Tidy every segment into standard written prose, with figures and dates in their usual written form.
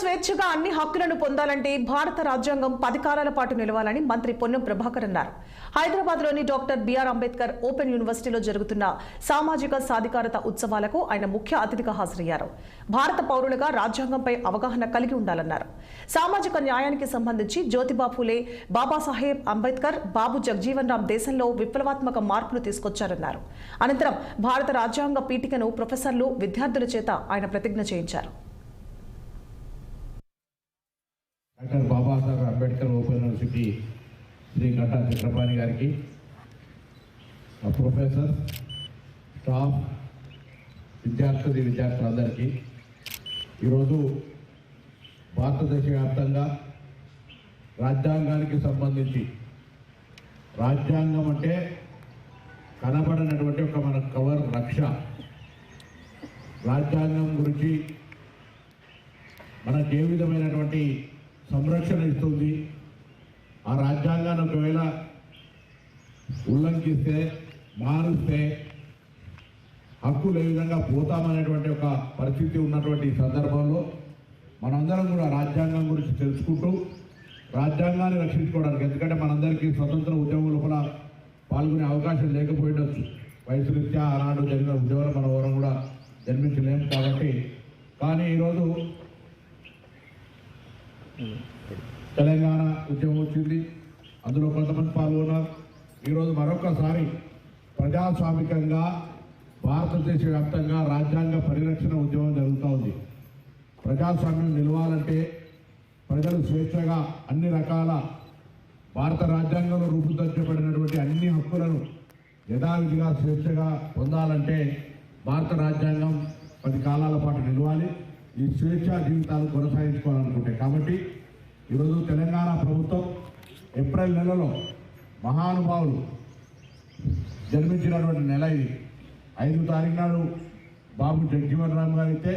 స్వేచ్ఛగా అన్ని హక్కులను పొందాలంటే భారత రాజ్యాంగం 10 కాలాల పాటు నిలవాలని మంత్రి పొన్నం ప్రభాకర్ అన్నారు. హైదరాబాద్లోని డాక్టర్ బిఆర్ అంబేద్కర్ ఓపెన్ యూనివర్సిటీలో జరుగుతున్న సామాజిక సాధికారత ఉత్సవాలకు ఆయన ముఖ్య అతిథిగా హాజరయ్యారు. భారత పౌరులుగా రాజ్యాంగంపై అవగాహన కలిగి ఉండాలన్నారు. సామాజిక న్యాయానికి సంబంధించి జ్యోతిబా ఫులే, బాబాసాహెబ్ అంబేద్కర్, బాబు జగజీవన్ రామ్ దేశంలో విప్లవాత్మక మార్పులు తీసుకొచ్చారన్నారు. అనంతరం భారత రాజ్యాంగ పీఠికను ప్రొఫెసర్లు, విద్యార్థుల చేత ఆయన ప్రతిజ్ఞ చేయించారు. Doctor Babasaheb Ambedkar open university Shri Ganta Chakrapani గారికి, ప్రొఫెసర్, స్టాఫ్, విద్యార్థులందరికీ ఈరోజు భారతదేశ వ్యాప్తంగా రాజ్యాంగానికి సంబంధించి, రాజ్యాంగం అంటే కనబడినటువంటి ఒక మన కవర్ రక్ష, రాజ్యాంగం గురించి మనకు ఏ విధమైనటువంటి సంరక్షణ ఇస్తుంది, ఆ రాజ్యాంగాన్ని ఒకవేళ ఉల్లంఘిస్తే, మారుస్తే హక్కులు ఏ విధంగా పోతామనేటువంటి ఒక పరిస్థితి ఉన్నటువంటి సందర్భంలో మనందరం కూడా రాజ్యాంగం గురించి తెలుసుకుంటూ రాజ్యాంగాన్ని రక్షించుకోవడానికి, ఎందుకంటే మనందరికీ స్వతంత్ర ఉద్యమం లోపల పాల్గొనే అవకాశం లేకపోయిండొచ్చు, వయసు రీత్యా ఆనాడు జరిగిన ఉద్యమంలో మన ఎవరం కూడా జన్మించలేము. కాబట్టి కానీ ఈరోజు తెలంగాణ ఉద్యమం వచ్చింది, అందులో కొంతమంది పాల్గొన్నారు. ఈరోజు మరొకసారి ప్రజాస్వామికంగా భారతదేశ వ్యాప్తంగా రాజ్యాంగ పరిరక్షణ ఉద్యమం జరుగుతూ ఉంది. ప్రజాస్వామ్యం నిలవాలంటే ప్రజలు స్వేచ్ఛగా అన్ని రకాల భారత రాజ్యాంగంలో రూపొందించబడినటువంటి అన్ని హక్కులను యథావిధిగా స్వేచ్ఛగా పొందాలంటే భారత రాజ్యాంగం 10 కాలాల పాటు నిలవాలి, ఈ స్వేచ్ఛా జీవితాలు కొనసాగించుకోవాలనుకుంటే. కాబట్టి ఈరోజు తెలంగాణ ప్రభుత్వం ఏప్రిల్ నెలలో మహానుభావులు జన్మించినటువంటి నెల ఇది. 5 తారీఖు నాడు బాబు జగజీవన్ రామ్ గారు అయితే,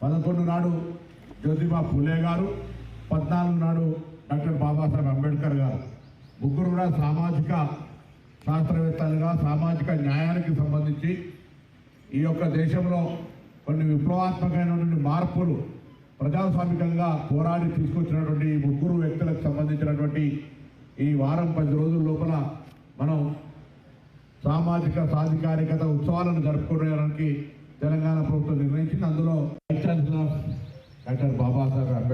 11 నాడు జ్యోతిబా ఫులే గారు, 14 నాడు డాక్టర్ బాబాసాహెబ్ అంబేద్కర్ గారు. ముగ్గురు కూడా సామాజిక శాస్త్రవేత్తలుగా సామాజిక న్యాయానికి సంబంధించి ఈ యొక్క దేశంలో కొన్ని విప్లవాత్మకమైనటువంటి మార్పులు ప్రజాస్వామికంగా పోరాడి తీసుకొచ్చినటువంటి ఈ ముగ్గురు వ్యక్తులకు సంబంధించినటువంటి ఈ వారం 10 రోజుల లోపల మనం సామాజిక సాధికారికత ఉత్సవాలను జరుపుకోవడానికి తెలంగాణ ప్రభుత్వం నిర్ణయించింది. అందులో vice chancellor doctor Babasaheb Ambedkar